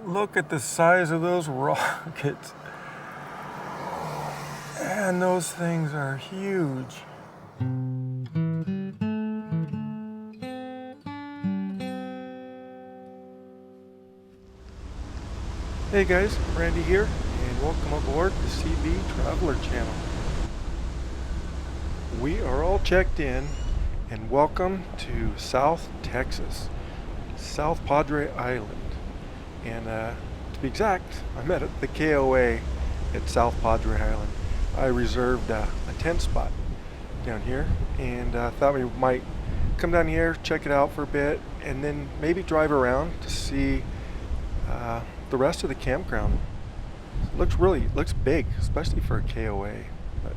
Look at the size of those rockets. And those things are huge. Hey guys, Randy here, and welcome aboard the Seabee Traveler Channel. We are all checked in, and welcome to South Texas, South Padre Island. And to be exact, I'm at the KOA at South Padre Island. I reserved a tent spot down here, and thought we might come down here, check it out for a bit, and then maybe drive around to see the rest of the campground. Looks big, especially for a KOA. But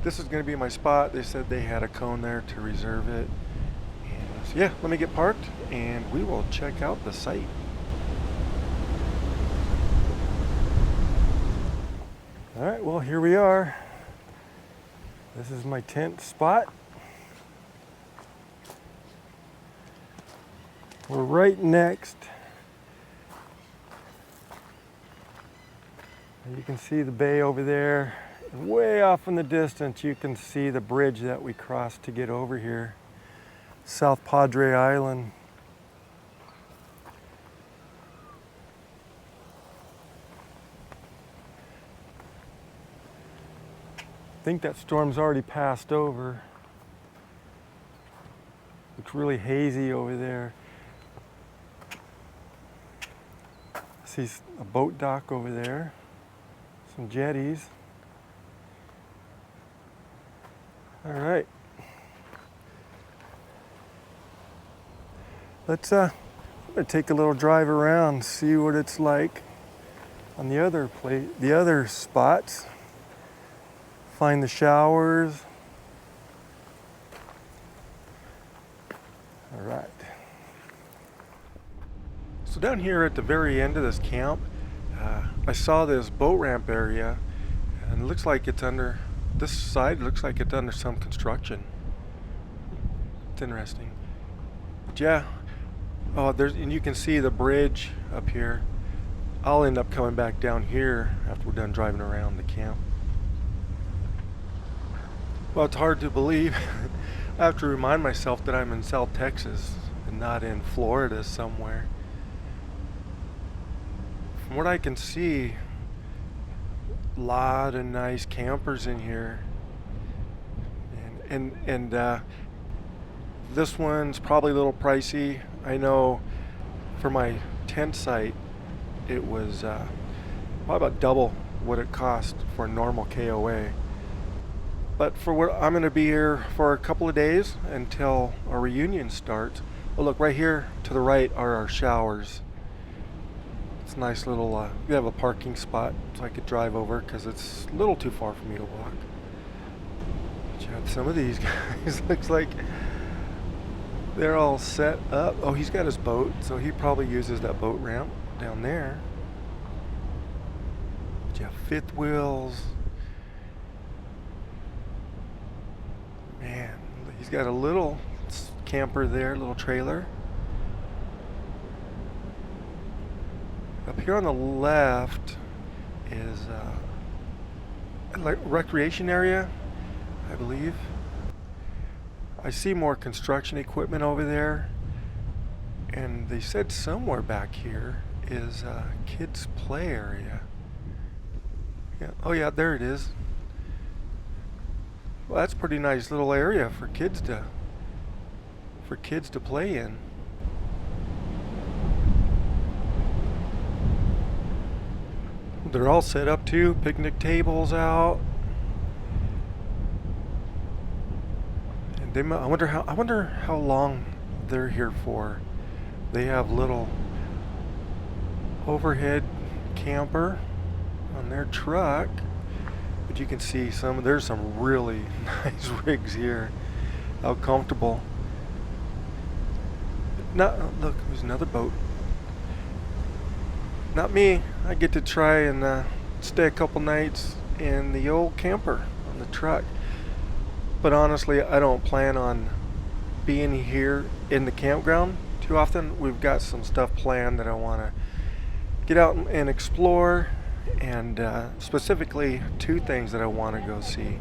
this is going to be my spot. They said they had a cone there to reserve it. And so yeah, let me get parked, and we will check out the site. All right, well, here we are. This is my tent spot. We're right next. You can see the bay over there. And way off in the distance, you can see the bridge that we crossed to get over here. South Padre Island. I think that storm's already passed over. Looks really hazy over there. I see a boat dock over there. Some jetties. All right. I'm gonna take a little drive around, see what it's like on the other spots. Find the showers. All right. So down here at the very end of this camp, I saw this boat ramp area, and it looks like it's under, this side looks like it's under some construction. It's interesting. But yeah, and you can see the bridge up here. I'll end up coming back down here after we're done driving around the camp. Well, it's hard to believe. I have to remind myself that I'm in South Texas and not in Florida somewhere. From what I can see, a lot of nice campers in here. And this one's probably a little pricey. I know for my tent site, it was probably about double what it cost for a normal KOA. But for what I'm going to be here for a couple of days until our reunion starts. Oh, look, right here to the right are our showers. It's a nice little, we have a parking spot so I could drive over because it's a little too far for me to walk. Check out some of these guys. Looks like they're all set up. Oh, he's got his boat, so he probably uses that boat ramp down there. But you have fifth wheels. Man, he's got a little camper there, little trailer. Up here on the left is a recreation area, I believe. I see more construction equipment over there, and they said somewhere back here is a kids' play area. Yeah. Oh yeah, there it is. Well, that's a pretty nice little area for kids to play in. They're all set up too, picnic tables out. And I wonder how long they're here for. They have little overhead camper on their truck. But you can see there's some really nice rigs here. How comfortable. Look, there's another boat. Not me. I get to try and stay a couple nights in the old camper on the truck. But honestly, I don't plan on being here in the campground too often. We've got some stuff planned that I want to get out and explore, and specifically two things that I want to go see.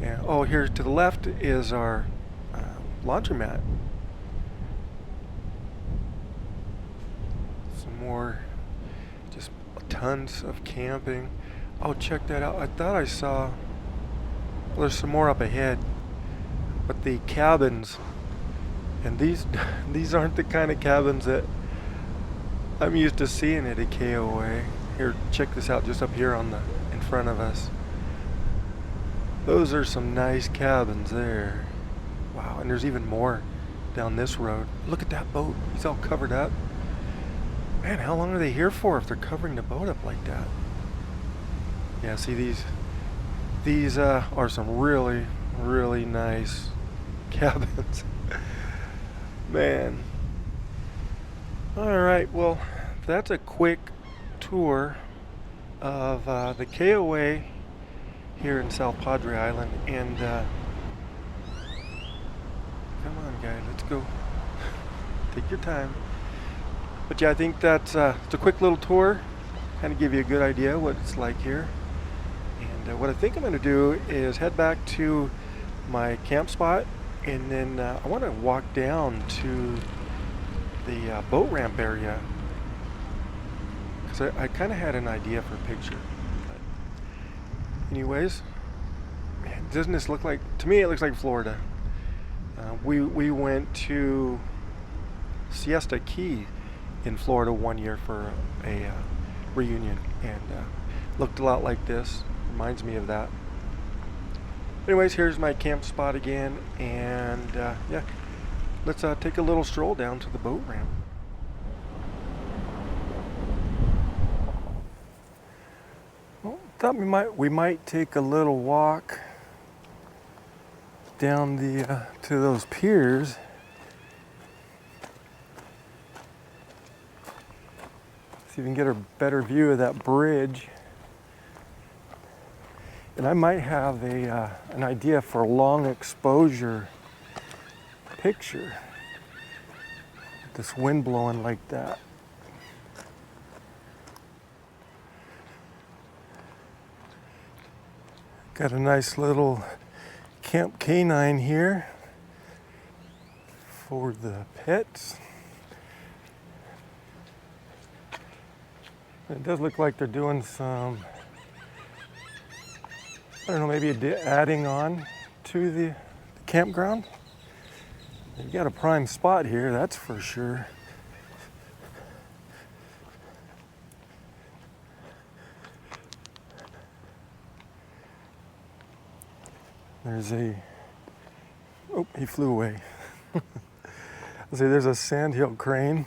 And, oh, here to the left is our laundromat. Some more, just tons of camping. Oh, check that out. I thought I saw, well, there's some more up ahead, but the cabins, and these aren't the kind of cabins that I'm used to seeing at a KOA. Here, check this out, just up here in front of us. Those are some nice cabins there. Wow, and there's even more down this road. Look at that boat. It's all covered up. Man, how long are they here for if they're covering the boat up like that? Yeah, see, these are some really, really nice cabins. Man. All right, well, that's a quick tour of the KOA here in South Padre Island, and come on, guys, let's go. Take your time. But yeah, I think that's it's a quick little tour, kind of give you a good idea what it's like here. And what I think I'm going to do is head back to my camp spot, and then I want to walk down to the boat ramp area, because I kind of had an idea for a picture. But anyways, man, doesn't this look like, to me it looks like Florida. We went to Siesta Key in Florida one year for a reunion, and looked a lot like this. Reminds me of that. Anyways, here's my camp spot again, and yeah, let's take a little stroll down to the boat ramp. Well, thought we might take a little walk down the to those piers. See if we can get a better view of that bridge. And I might have an idea for a long exposure picture. This wind blowing like that. Got a nice little Camp Canine here for the pets. It does look like they're doing some, I don't know, maybe adding on to the campground. You've got a prime spot here, that's for sure. There's oh, he flew away. See, there's a sandhill crane.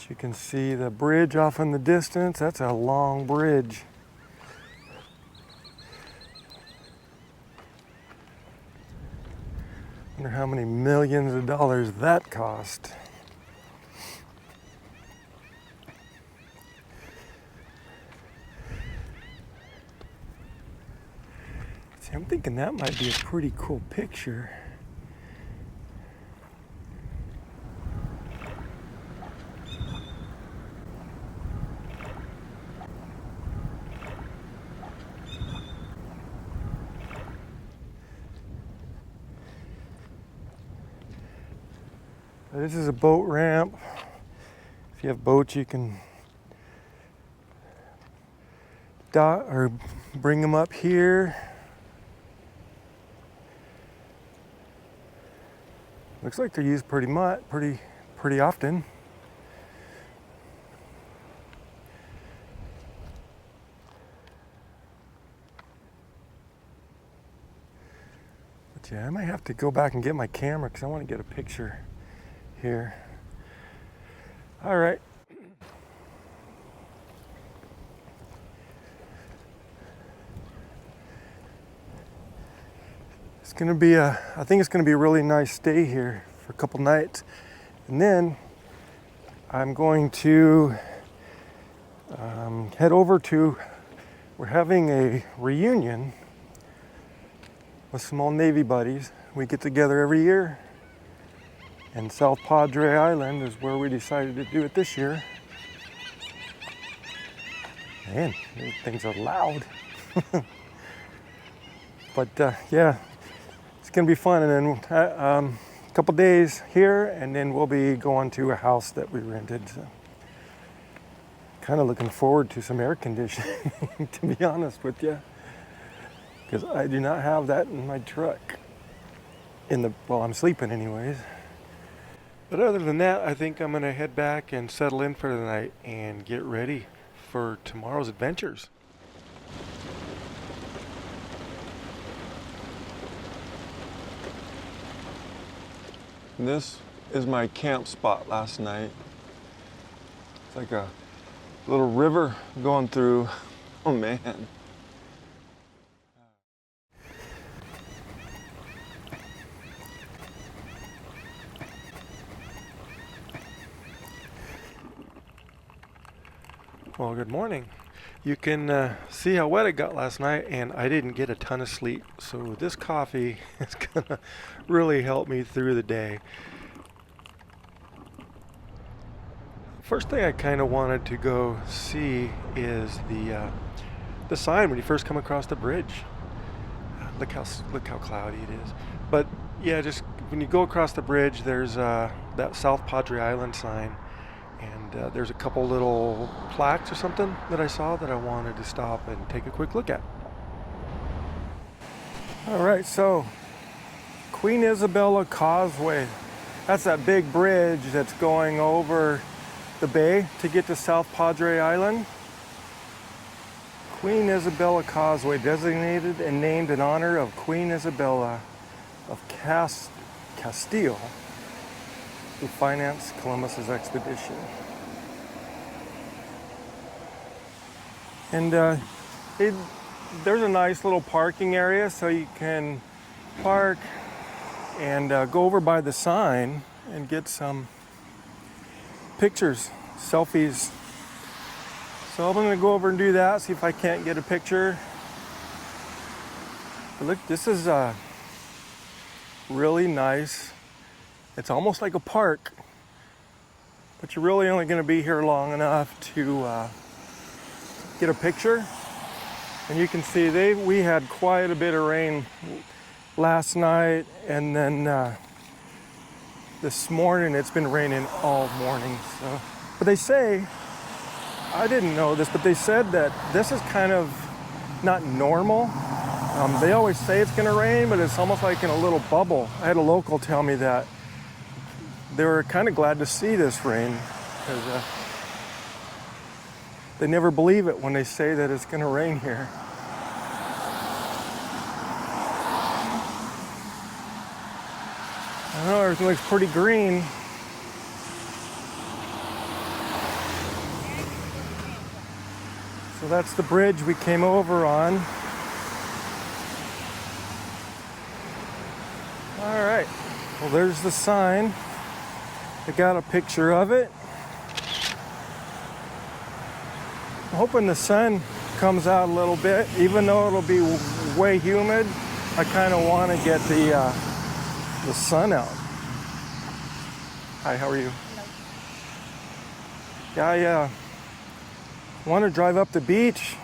You can see the bridge off in the distance. That's a long bridge. Wonder how many millions of dollars that cost. See, I'm thinking that might be a pretty cool picture. This is a boat ramp. If you have boats, you can dock or bring them up here. Looks like they're used pretty often. But yeah, I might have to go back and get my camera because I want to get a picture here. All right. It's gonna be I think it's gonna be a really nice stay here for a couple nights. And then I'm going to head over to, we're having a reunion with some old Navy buddies. We get together every year, and South Padre Island is where we decided to do it this year. Man, these things are loud. But yeah, it's gonna be fun. And then a couple days here, and then we'll be going to a house that we rented. So kind of looking forward to some air conditioning, to be honest with you, because I do not have that in my truck. Well, I'm sleeping anyways. But other than that, I think I'm gonna head back and settle in for the night and get ready for tomorrow's adventures. This is my camp spot last night. It's like a little river going through. Oh man. Well, good morning. You can see how wet it got last night, and I didn't get a ton of sleep. So this coffee is gonna really help me through the day. First thing I kind of wanted to go see is the sign when you first come across the bridge. Look how cloudy it is. But yeah, just when you go across the bridge, there's that South Padre Island sign. And there's a couple little plaques or something that I saw that I wanted to stop and take a quick look at. All right, so Queen Isabella Causeway. That's that big bridge that's going over the bay to get to South Padre Island. Queen Isabella Causeway, designated and named in honor of Queen Isabella of Castile, who financed Columbus's expedition. And there's a nice little parking area, so you can park and go over by the sign and get some pictures, selfies. So I'm gonna go over and do that, see if I can't get a picture. But look, this is really nice. It's almost like a park, but you're really only going to be here long enough to get a picture. And you can see we had quite a bit of rain last night, and then this morning it's been raining all morning. So, but they say, I didn't know this, but they said that this is kind of not normal. They always say it's going to rain, but it's almost like in a little bubble. I had a local tell me that they were kind of glad to see this rain, because they never believe it when they say that it's going to rain here. I know everything looks pretty green. So that's the bridge we came over on. All right, well, there's the sign. I got a picture of it. I'm hoping the sun comes out a little bit, even though it'll be way humid. I kind of want to get the sun out. Hi, how are you? Hello. Yeah, I want to drive up the beach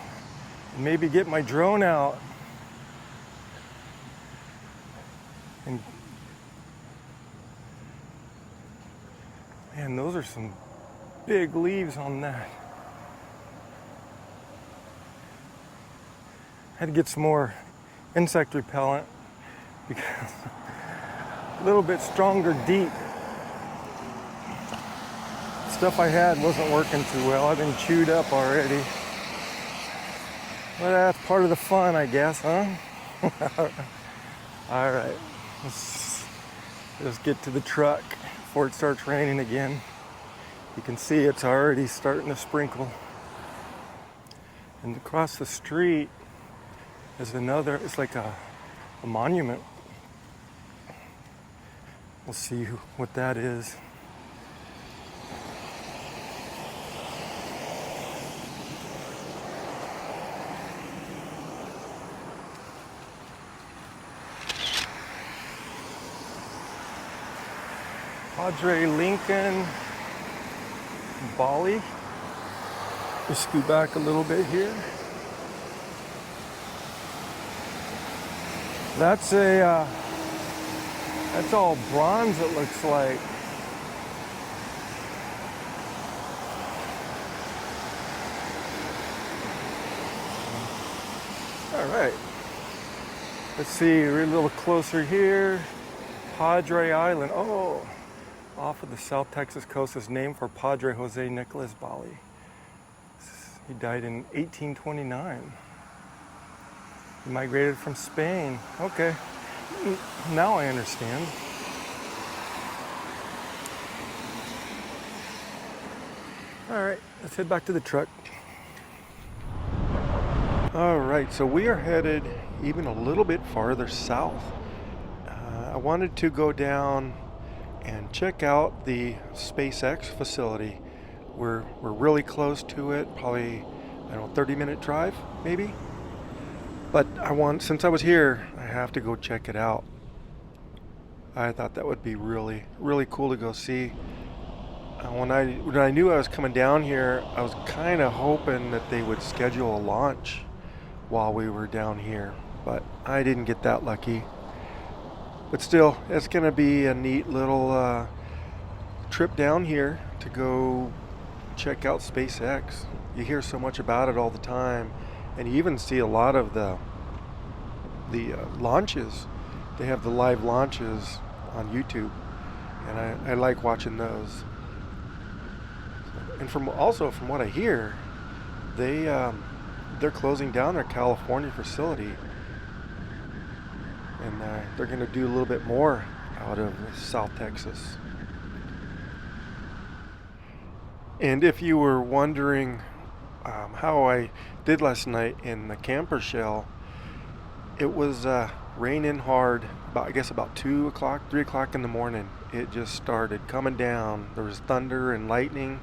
and maybe get my drone out. And man, those are some big leaves on that. I had to get some more insect repellent because a little bit stronger deep. Stuff I had wasn't working too well. I've been chewed up already. But that's part of the fun, I guess, huh? All right, let's get to the truck before it starts raining again. You can see it's already starting to sprinkle. And across the street is another, it's like a monument. We'll see what that is. Padre Lincoln, Bali. Just scoot back a little bit here. That's that's all bronze, it looks like. All right. Let's see, we're a little closer here. Padre Island. Oh, off of the South Texas coast is named for Padre Jose Nicolas Bali. He died in 1829. He migrated from Spain. Okay, now I understand. All right, let's head back to the truck. All right, so we are headed even a little bit farther south. I wanted to go down and check out the SpaceX facility. We're really close to it, probably, I don't know, 30-minute drive, maybe? But since I was here, I have to go check it out. I thought that would be really, really cool to go see. When I knew I was coming down here, I was kind of hoping that they would schedule a launch while we were down here, but I didn't get that lucky. But still, it's going to be a neat little trip down here to go check out SpaceX. You hear so much about it all the time, and you even see a lot of the launches. They have the live launches on YouTube, and I like watching those. And from what I hear, they're closing down their California facility, and they're going to do a little bit more out of South Texas. And if you were wondering how I did last night in the camper shell, it was raining hard, about 2 o'clock, 3 o'clock in the morning. It just started coming down. There was thunder and lightning.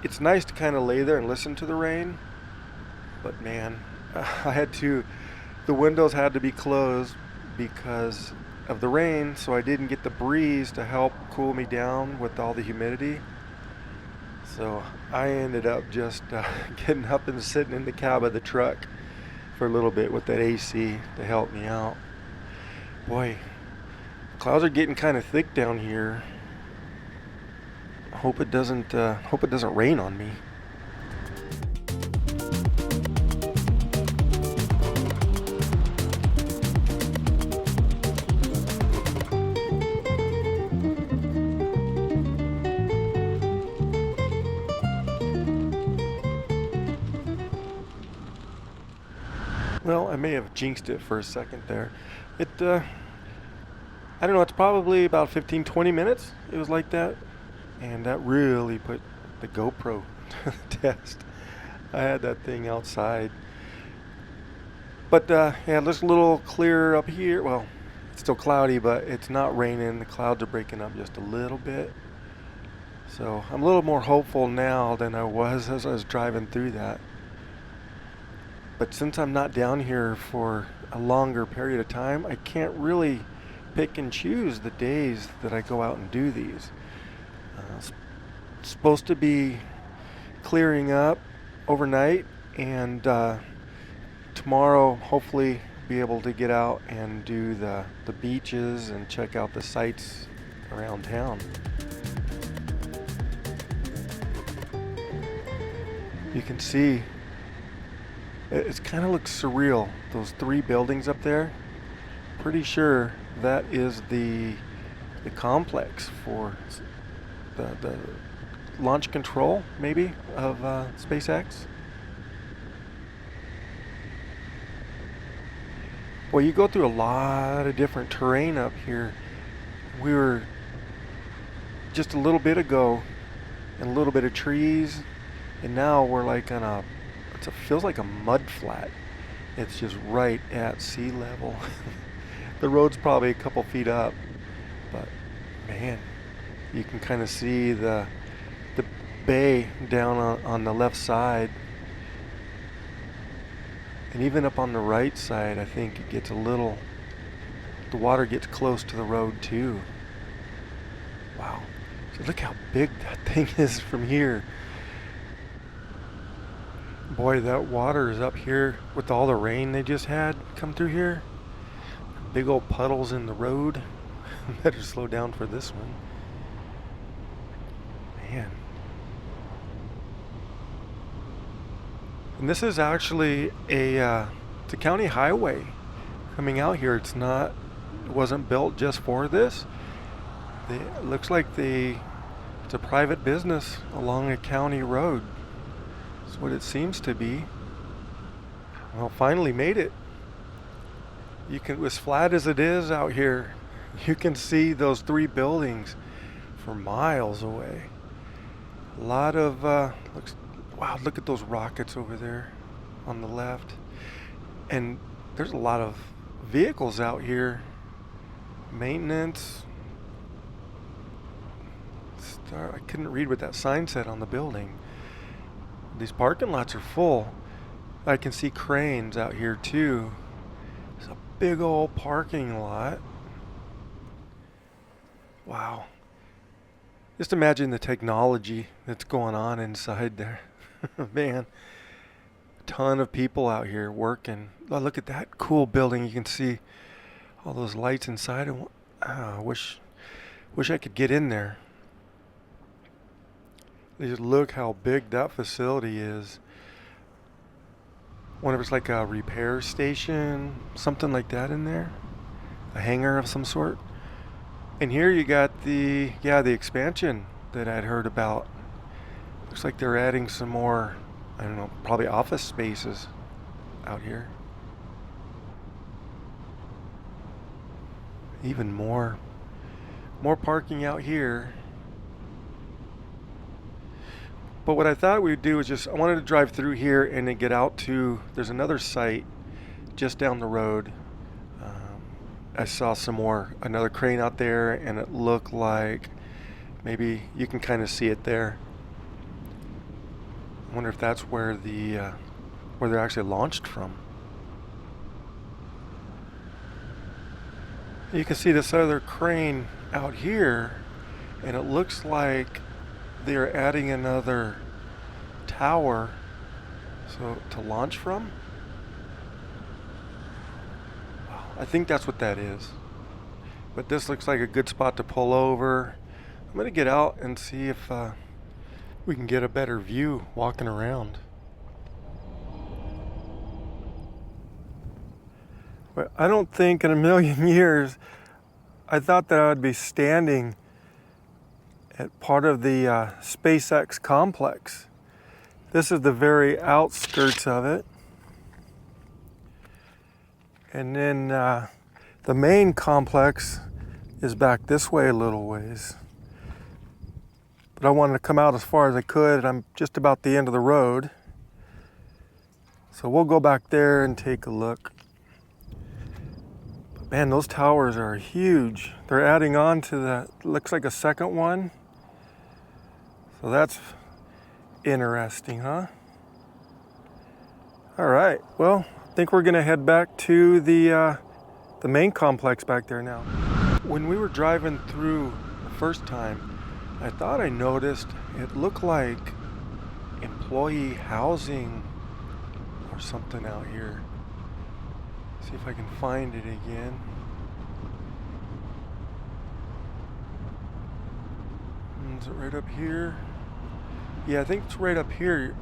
It's nice to kind of lay there and listen to the rain, but man, the windows had to be closed because of the rain, so I didn't get the breeze to help cool me down with all the humidity. So I ended up just getting up and sitting in the cab of the truck for a little bit with that AC to help me out. Boy, clouds are getting kind of thick down here. Hope it doesn't rain on me. Well, I may have jinxed it for a second there. I don't know, it's probably about 15-20 minutes. It was like that. And that really put the GoPro to the test. I had that thing outside. But yeah, it's a little clearer up here. Well, it's still cloudy, but it's not raining. The clouds are breaking up just a little bit. So I'm a little more hopeful now than I was as I was driving through that. But since I'm not down here for a longer period of time, I can't really pick and choose the days that I go out and do these. It's supposed to be clearing up overnight, and tomorrow hopefully be able to get out and do the beaches and check out the sights around town. You can see it kind of looks surreal, those 3 buildings up there. Pretty sure that is the complex for the launch control, maybe, of SpaceX. Well, you go through a lot of different terrain up here. We were just a little bit ago in a little bit of trees, and now we're like on it feels like a mud flat. It's just right at sea level. The road's probably a couple feet up, but man, you can kind of see the bay down on the left side, and even up on the right side, I think it gets the water gets close to the road too. Wow. So look how big that thing is from here. Boy, that water is up here with all the rain they just had come through here. Big old puddles in the road. Better slow down for this one. Man. And this is actually it's a county highway coming out here. It wasn't built just for this. It looks like it's a private business along a county road. That's what it seems to be. Well, finally made it. You can, as flat as it is out here, you can see those 3 buildings for miles away. A lot of wow, look at those rockets over there on the left. And there's a lot of vehicles out here. Maintenance. I couldn't read what that sign said on the building. These parking lots are full. I can see cranes out here too. It's a big old parking lot. Wow. Just imagine the technology that's going on inside there. Man, a ton of people out here working. Oh, look at that cool building. You can see all those lights inside. I wish I could get in there. Just look how big that facility is. Wonder if it's like a repair station, something like that in there. A hangar of some sort. And here you got the expansion that I'd heard about. Looks like they're adding some more, I don't know, probably office spaces out here. Even more parking out here. But what I thought we'd do is I wanted to drive through here and then get out to, there's another site just down the road. I saw another crane out there, and it looked like maybe you can kind of see it there. I wonder if that's where they're actually launched from. You can see this other crane out here, and it looks like they're adding another tower to launch from. I think that's what that is. But this looks like a good spot to pull over. I'm going to get out and see if we can get a better view walking around. But I don't think in a million years I thought that I would be standing at part of the SpaceX complex. This is the very outskirts of it. And then the main complex is back this way a little ways. But I wanted to come out as far as I could, and I'm just about the end of the road. So we'll go back there and take a look. But man, those towers are huge. They're adding on to looks like a second one. So that's interesting, huh? All right, well, I think we're gonna head back to the main complex back there now. When we were driving through the first time, I thought I noticed it looked like employee housing or something out here. See if I can find it again. Is it right up here? Yeah, I think it's right up here.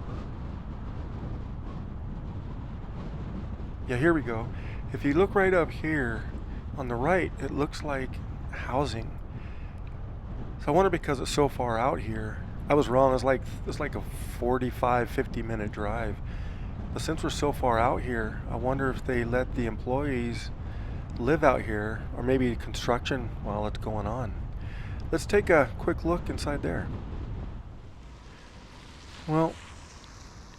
Yeah, here we go. If you look right up here on the right, it looks like housing. So I wonder, because it's so far out here. I was wrong. It's like a 45, 50-minute drive. But since we're so far out here, I wonder if they let the employees live out here, or maybe construction while it's going on. Let's take a quick look inside there. Well,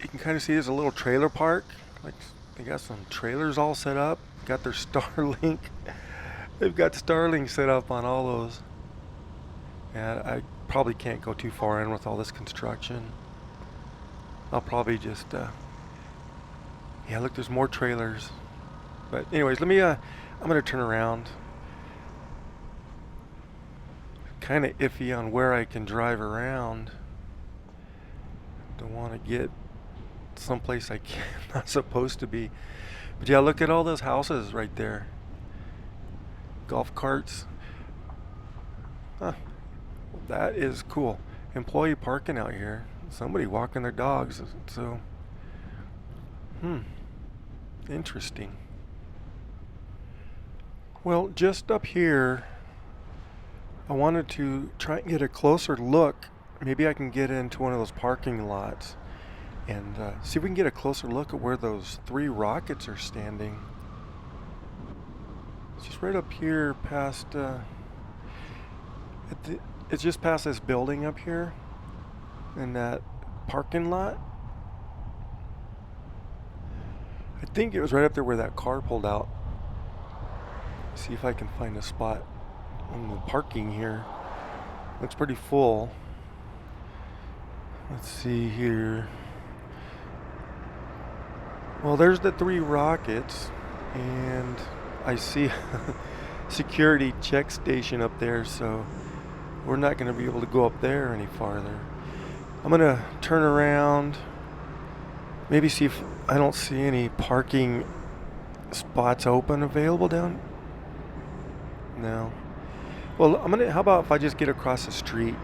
you can kind of see there's a little trailer park. Like, they got some trailers all set up. Got their Starlink. They've got Starlink set up on all those. Yeah, I probably can't go too far in with all this construction. I'll probably just, yeah, look, there's more trailers. But anyways, I'm gonna turn around. kind of iffy on where I can drive around. Don't want to get someplace I can't, not supposed to be. But yeah, look at all those houses right there. Golf carts. Huh. That is cool. Employee parking out here. Somebody walking their dogs. So, interesting. Well, just up here, I wanted to try and get a closer look. Maybe I can get into one of those parking lots and see if we can get a closer look at where those 3 rockets are standing. It's just right up here past, it's just past this building up here in that parking lot. I think it was right up there where that car pulled out. See if I can find a spot on the parking here. Looks pretty full. Let's see here. Well, there's the 3 rockets, and I see a security check station up there, so we're not going to be able to go up there any farther. I'm going to turn around, maybe see if I don't see any parking spots open available down. No. Well, how about if I just get across the street?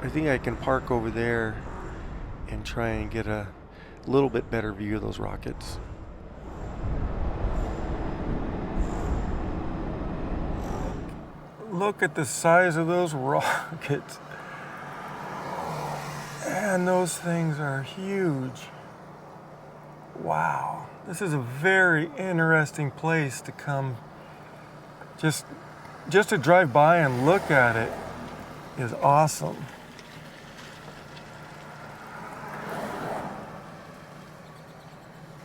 I think I can park over there and try and get a little bit better view of those rockets. Look at the size of those rockets. And those things are huge. Wow. This is a very interesting place to come. Just to drive by and look at it is awesome.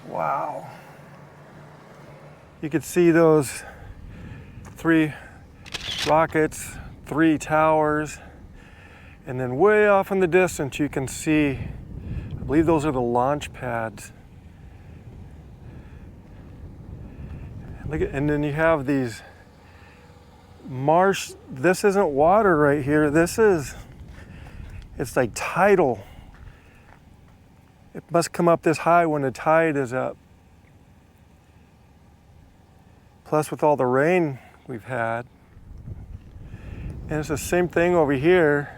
Wow. You could see those 3 rockets, 3 towers, and then way off in the distance you can see, I believe those are the launch pads. Look at, and then you have these marsh. This isn't water right here. It's like tidal. It must come up this high when the tide is up. Plus with all the rain we've had. And it's the same thing over here.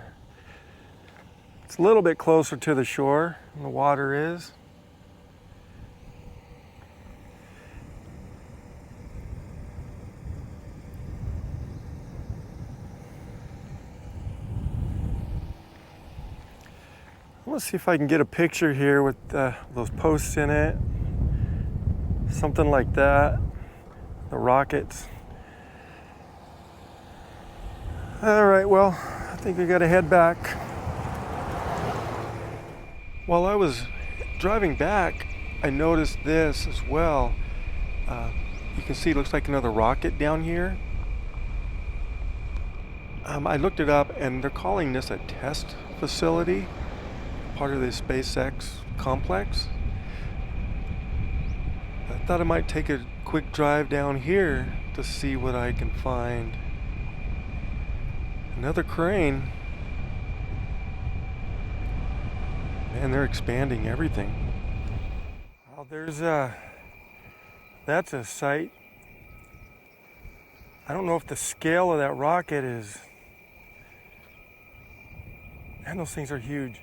It's a little bit closer to the shore than the water is. Let's see if I can get a picture here with those posts in it. Something like that. The rockets. All right, well, I think we gotta head back. While I was driving back, I noticed this as well. You can see it looks like another rocket down here. I looked it up and they're calling this a test facility, part of the SpaceX complex. I thought I might take a quick drive down here to see what I can find. Another crane. Man, they're expanding everything. Well, that's a site. I don't know if the scale of that rocket is, man, those things are huge.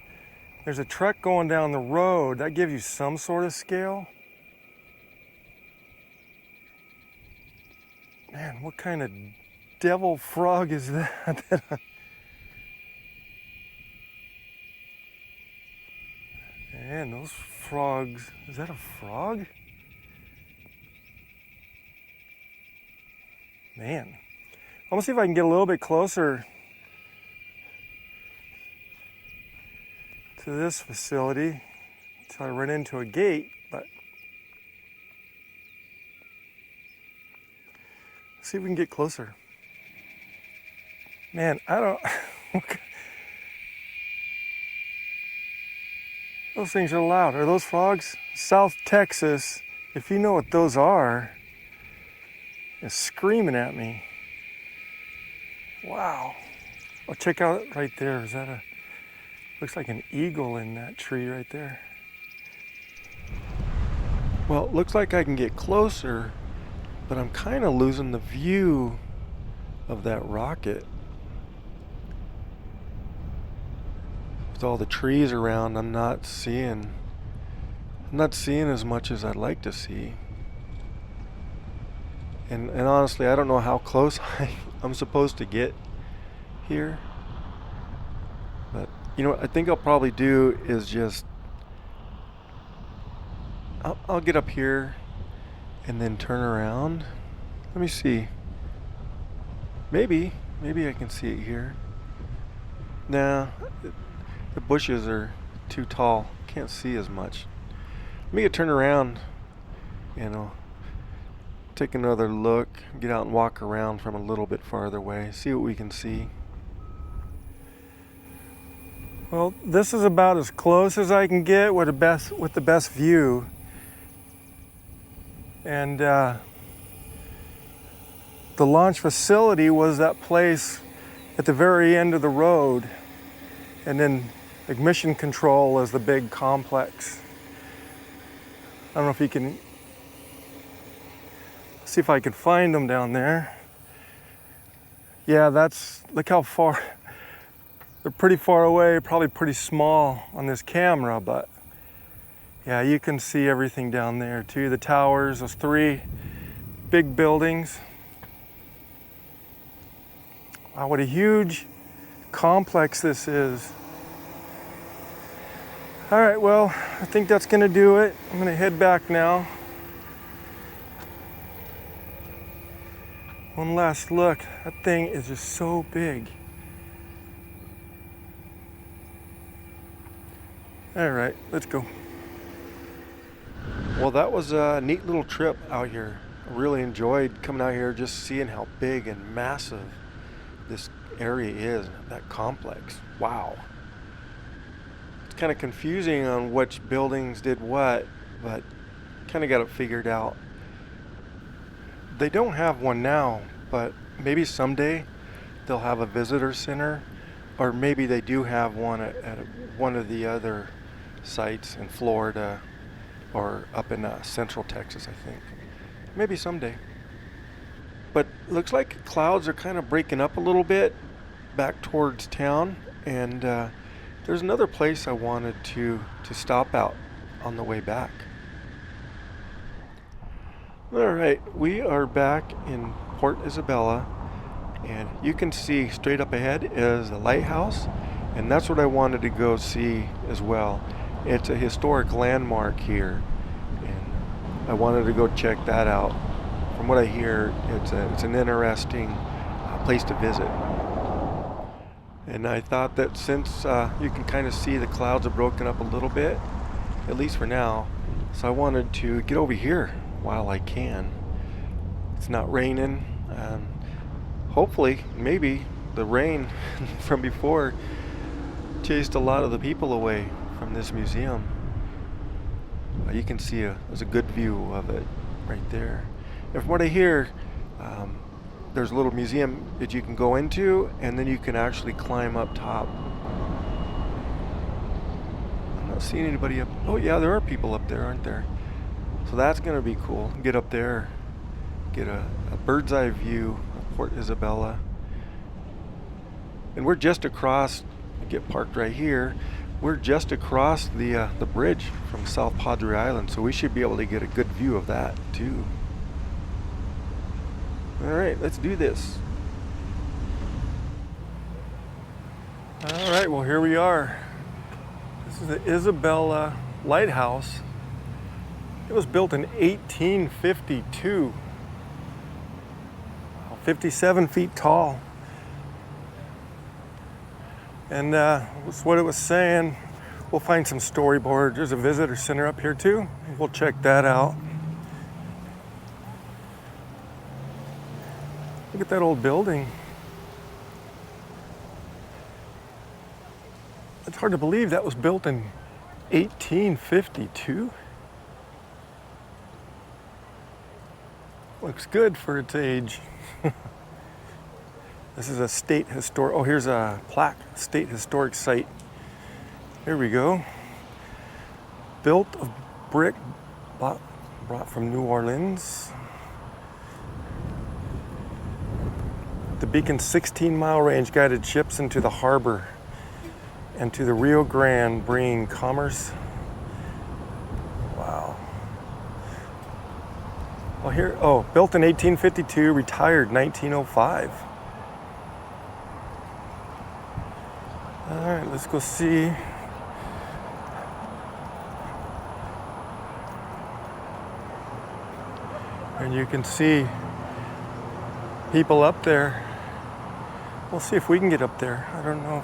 There's a truck going down the road. That gives you some sort of scale. Man, what kind of devil frog is that? Man, those frogs. Is that a frog? Man. I'm gonna see if I can get a little bit closer to this facility until I run into a gate, but let's see if we can get closer. Man, I don't. Those things are loud. Are those frogs? South Texas, if you know what those are, is screaming at me. Wow. Oh, check out right there. Is that a, looks like an eagle in that tree right there. Well, it looks like I can get closer, but I'm kind of losing the view of that rocket. With all the trees around, I'm not seeing as much as I'd like to see. And honestly, I don't know how close I'm supposed to get here. But you know what I think I'll probably do is just I'll get up here and then turn around. Let me see. Maybe I can see it here. Nah, the bushes are too tall. Can't see as much. Let me turn around and I'll take another look, get out and walk around from a little bit farther away, see what we can see. Well, this is about as close as I can get with the best view. And the launch facility was that place at the very end of the road. And then like mission control is the big complex. I don't know if you can see if I can find them down there. Yeah, look how far. They're pretty far away, probably pretty small on this camera, but yeah, you can see everything down there too. The towers, those 3 big buildings. Wow, what a huge complex this is. All right, well, I think that's gonna do it. I'm gonna head back now. One last look. That thing is just so big. All right, let's go. Well, that was a neat little trip out here. I really enjoyed coming out here, just seeing how big and massive this area is, that complex. Wow. It's kind of confusing on which buildings did what, but kind of got it figured out. They don't have one now, but maybe someday they'll have a visitor center, or maybe they do have one at one of the other sites in Florida or up in Central Texas, I think. Maybe someday. But looks like clouds are kind of breaking up a little bit back towards town, and there's another place I wanted to stop out on the way back. All right, we are back in Port Isabella, and you can see straight up ahead is the lighthouse, and that's what I wanted to go see as well. It's a historic landmark here, and I wanted to go check that out. From what I hear, it's an interesting place to visit. And I thought that since you can kind of see the clouds have broken up a little bit, at least for now, so I wanted to get over here while I can. It's not raining. Hopefully, maybe the rain from before chased a lot of the people away from this museum. You can see there's a good view of it right there. And from what I hear, there's a little museum that you can go into, and then you can actually climb up top. I'm not seeing anybody up. Oh yeah, there are people up there, aren't there? So that's going to be cool. Get up there, get a bird's eye view of Port Isabella. And we're just across, get parked right here. We're just across the bridge from South Padre Island, so we should be able to get a good view of that too. All right, let's do this. All right, well, here we are. This is the Isabel Lighthouse. It was built in 1852. 57 feet tall. And that's what it was saying. We'll find some storyboards. There's a visitor center up here too. We'll check that out. Look at that old building. It's hard to believe that was built in 1852. Looks good for its age. This is a state historic, oh, here's a plaque, state historic site. Here we go. Built of brick, brought from New Orleans. The beacon's 16-mile range guided ships into the harbor and to the Rio Grande, bringing commerce. Wow. Well, here, oh, built in 1852, retired 1905. All right, let's go see. And you can see people up there. We'll see if we can get up there. I don't know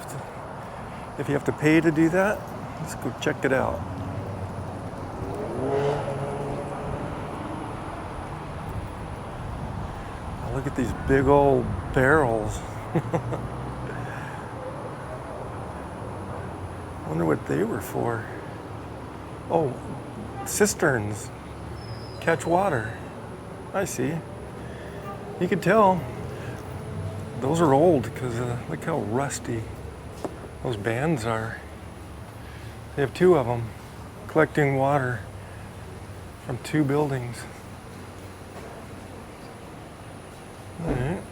if you have to pay to do that. Let's go check it out. Oh, look at these big old barrels. Wonder what they were for. Oh, cisterns. Catch water. I see. You can tell those are old because look how rusty those bands are. They have two of them collecting water from two buildings. All right.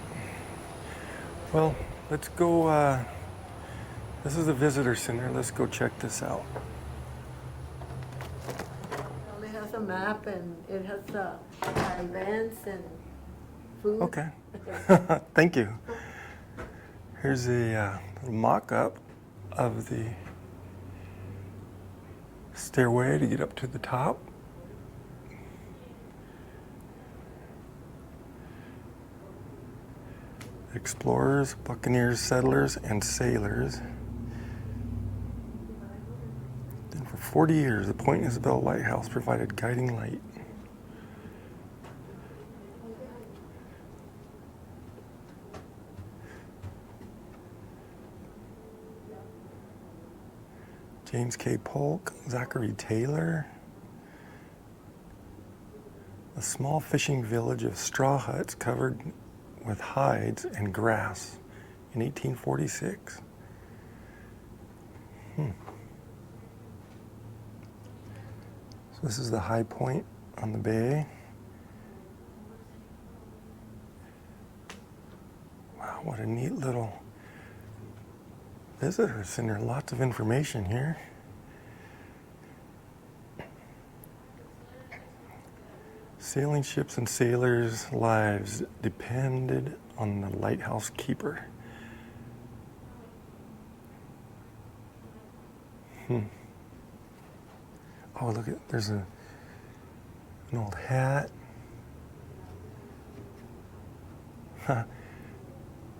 Well, let's go. This is the visitor center. Let's go check this out. It has a map and it has events and food. Okay. Thank you. Here's a little mock-up of the stairway to get up to the top. Explorers, buccaneers, settlers, and sailors. And for 40 years, the Point Isabel Lighthouse provided guiding light. James K. Polk, Zachary Taylor. A small fishing village of straw huts covered with hides and grass in 1846. So this is the high point on the bay. Wow, what a neat little visitor center. Lots of information here. Sailing ships and sailors' lives depended on the lighthouse keeper. Oh, look at, there's an old hat.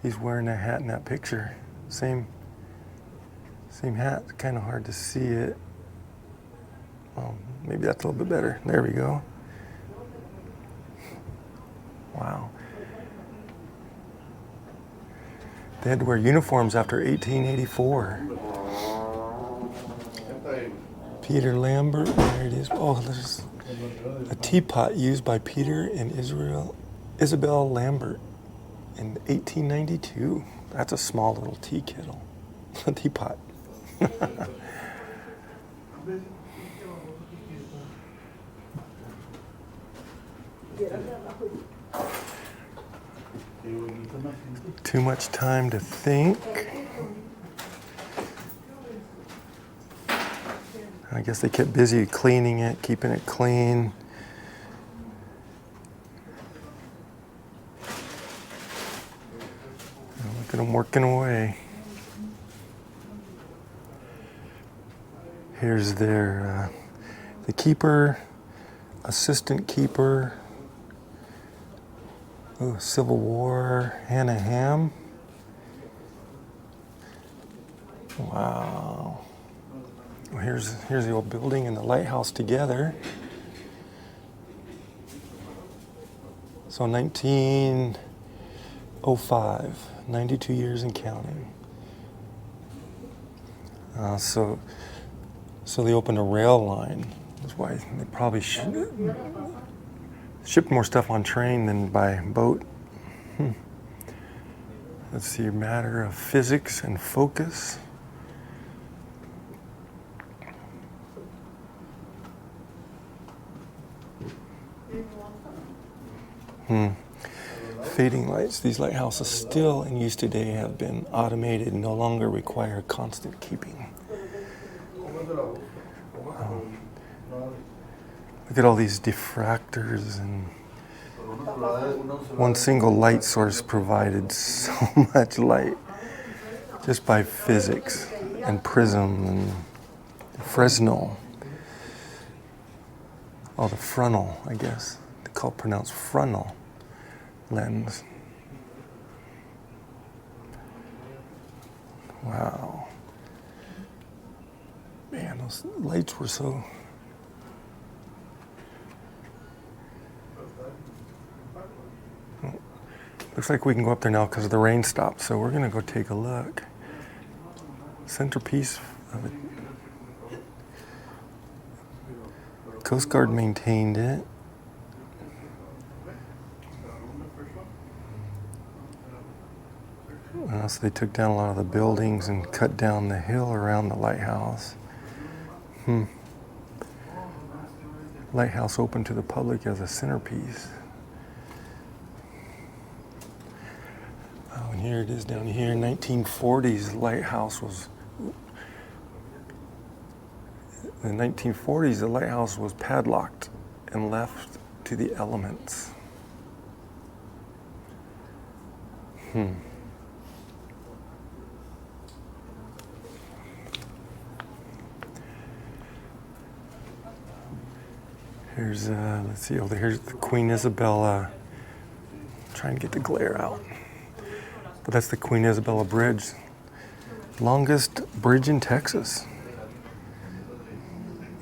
He's wearing a hat in that picture. Same hat. It's kind of hard to see it. Well, maybe that's a little bit better. There we go. Wow. They had to wear uniforms after 1884. Peter Lambert, there it is. Oh, there's a teapot used by Peter and Isabel Lambert in 1892. That's a small little tea kettle, a teapot. Too much time to think. I guess they kept busy cleaning it, keeping it clean. Look at them working away. Here's their the keeper, assistant keeper. Oh, Civil War, Hannah Ham. Wow. Well, here's the old building and the lighthouse together. So 1905, 92 years and counting. So they opened a rail line. That's why they probably shipped more stuff on train than by boat. Let's see, a matter of physics and focus. Fading lights. These lighthouses still in use today have been automated and no longer require constant keeping. Look at all these diffractors, and one single light source provided so much light just by physics and prism and Fresnel. Oh, the frontal, I guess. They call it pronounced frontal lens. Wow. Man, those lights were so... Looks like we can go up there now because the rain stopped, so we're gonna go take a look. Centerpiece of it. Coast Guard maintained it. So they took down a lot of the buildings and cut down the hill around the lighthouse. Lighthouse open to the public as a centerpiece. Oh, and here it is down here. 1940s lighthouse was... In the 1940s, the lighthouse was padlocked and left to the elements. Here's, let's see, here's the Queen Isabella. Trying to get the glare out. But that's the Queen Isabella Bridge. Longest bridge in Texas.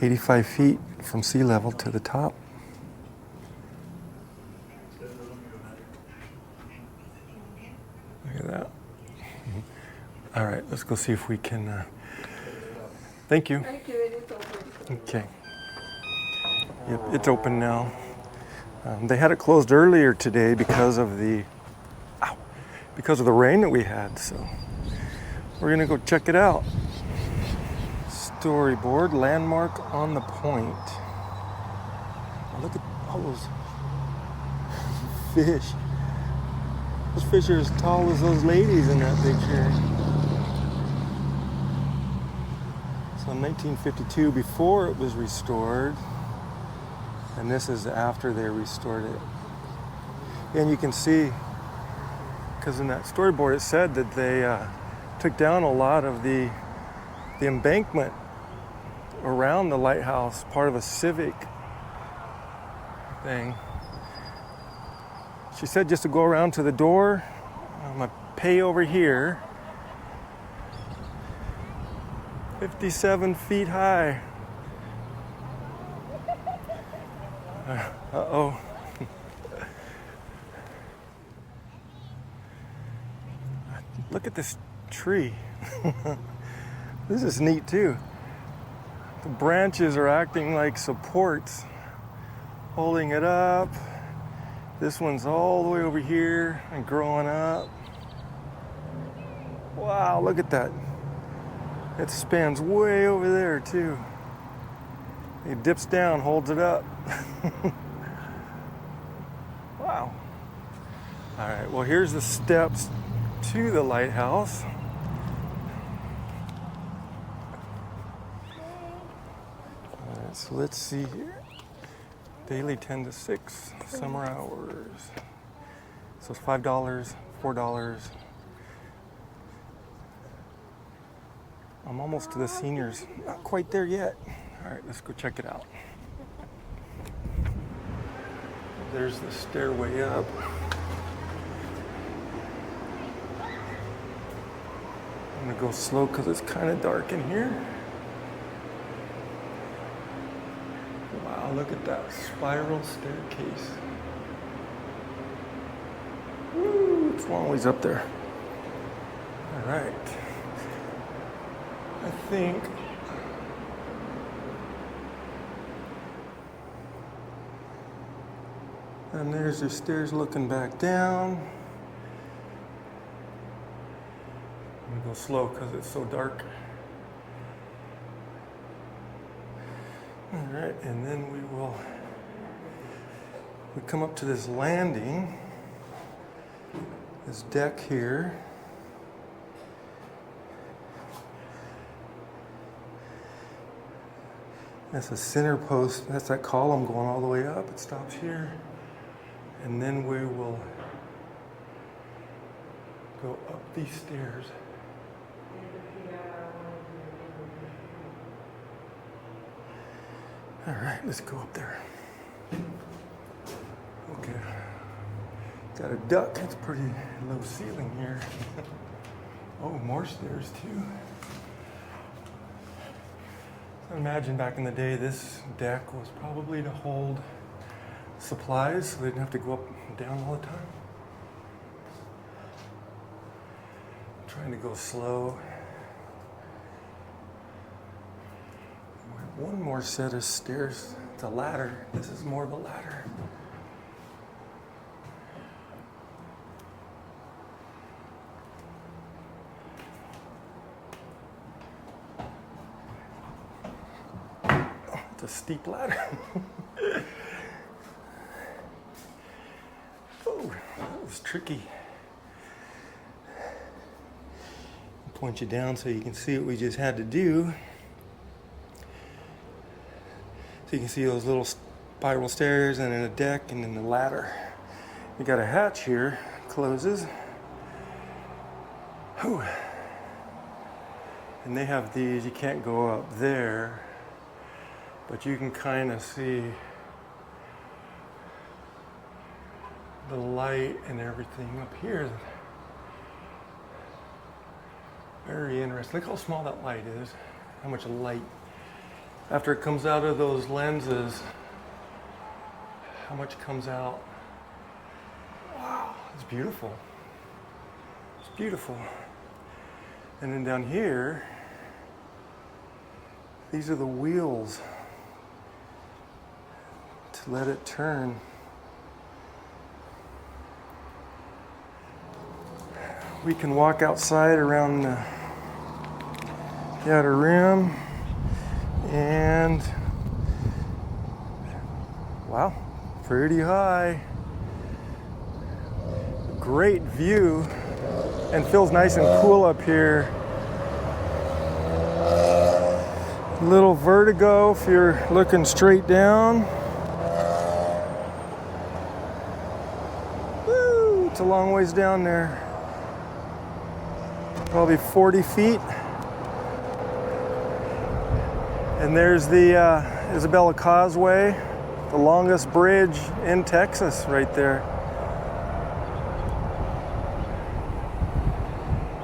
85 feet from sea level to the top. Look at that. All right, let's go see if we can... Thank you. Thank you, it is open. Okay. Yep, it's open now. They had it closed earlier today because of the rain that we had. So we're gonna go check it out. Storyboard, landmark on the point. Oh, look at all those fish. Those fish are as tall as those ladies in that picture. So in 1952, before it was restored, and this is after they restored it. And you can see, because in that storyboard it said that they took down a lot of the embankment around the lighthouse, part of a civic thing. She said just to go around to the door. I'm gonna pay over here. 57 feet high. Uh-oh. Look at this tree. This is neat too. The branches are acting like supports, holding it up. This one's all the way over here and growing up. Wow, look at that. It spans way over there too. It dips down, holds it up. Wow. All right, well, here's the steps to the lighthouse. All right, so let's see here. Daily 10 to 6, summer hours. So it's $5, $4. I'm almost to the seniors. Not quite there yet. All right, let's go check it out. There's the stairway up. I'm gonna go slow because it's kind of dark in here. Wow, look at that spiral staircase. Woo, it's a long ways up there. All right. I think and there's the stairs looking back down. go slow because it's so dark. All right, and then we come up to this landing, this deck here. That's a center post. That's that column going all the way up. It stops here. And then we will go up these stairs. All right, let's go up there. Okay. Got a duck. It's pretty low ceiling here. Oh, more stairs too. I imagine back in the day this deck was probably to hold supplies so they didn't have to go up and down all the time. I'm trying to go slow. One more set of stairs. It's a ladder. This is more of a ladder. It's a steep ladder. Oh, that was tricky. I'll point you down so you can see what we just had to do. So you can see those little spiral stairs and then a deck and then the ladder. You got a hatch here, closes. Whew. And they have these, you can't go up there, but you can kind of see the light and everything up here. Very interesting. Look how small that light is, how much light. After it comes out of those lenses, how much comes out. Wow, it's beautiful. It's beautiful. And then down here, these are the wheels to let it turn. We can walk outside around the outer rim. And wow, pretty high. Great view and feels nice and cool up here. Little vertigo if you're looking straight down. Woo, it's a long ways down there. Probably 40 feet. And there's the Isabel Causeway, the longest bridge in Texas right there.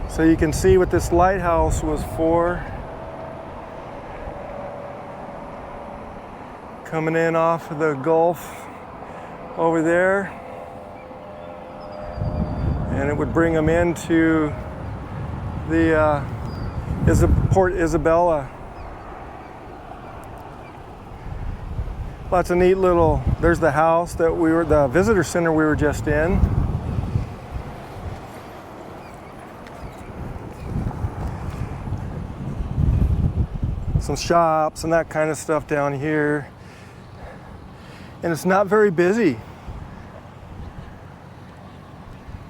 So you can see what this lighthouse was for. Coming in off of the Gulf over there. And it would bring them into the Port Isabella. Lots of neat little, there's the house that the visitor center we were just in. Some shops and that kind of stuff down here. And it's not very busy.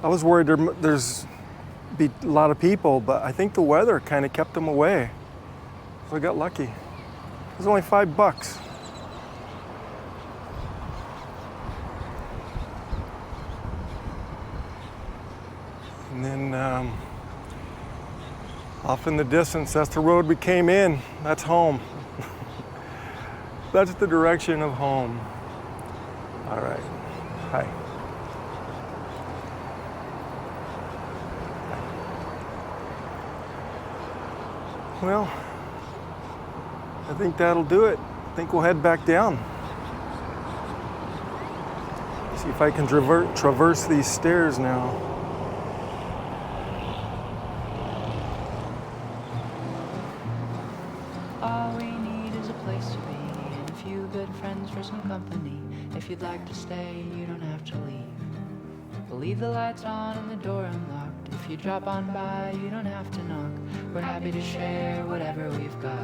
I was worried there's be a lot of people, but I think the weather kind of kept them away. So I got lucky. It was only $5. And then off in the distance, that's the road we came in. That's home. That's the direction of home. All right. Hi. Well, I think that'll do it. I think we'll head back down. See if I can traverse these stairs now. All we need is a place to be and a few good friends for some company. If you'd like to stay, you don't have to leave. We'll leave the lights on and the door unlocked. If you drop on by, you don't have to knock. We're happy to share whatever we've got.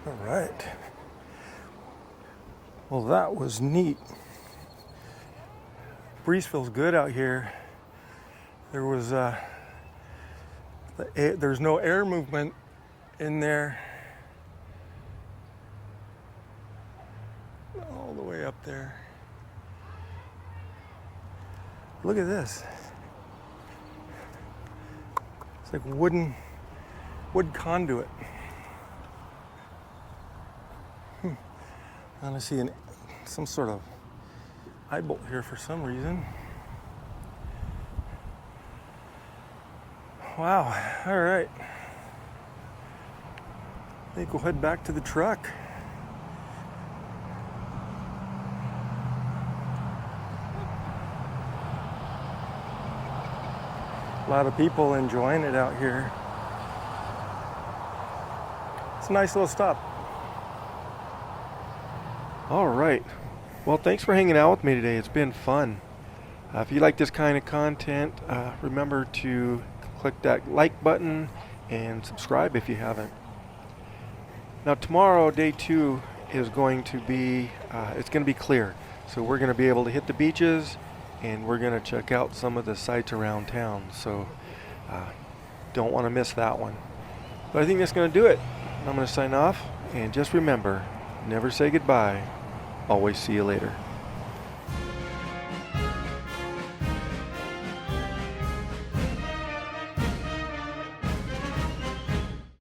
All right. Well, that was neat. Breeze feels good out here. There's no air movement in there. All the way up there. Look at this. It's like wood conduit. And I see some sort of eye bolt here for some reason. Wow, all right. I think we'll head back to the truck. A lot of people enjoying it out here. It's a nice little stop. All right. Well, thanks for hanging out with me today. It's been fun. If you like this kind of content, remember to click that like button and subscribe if you haven't. Now tomorrow, day 2 is going to be, it's going to be clear. So we're going to be able to hit the beaches and we're going to check out some of the sights around town. So don't want to miss that one. But I think that's going to do it. I'm going to sign off, and just remember, never say goodbye. Always see you later.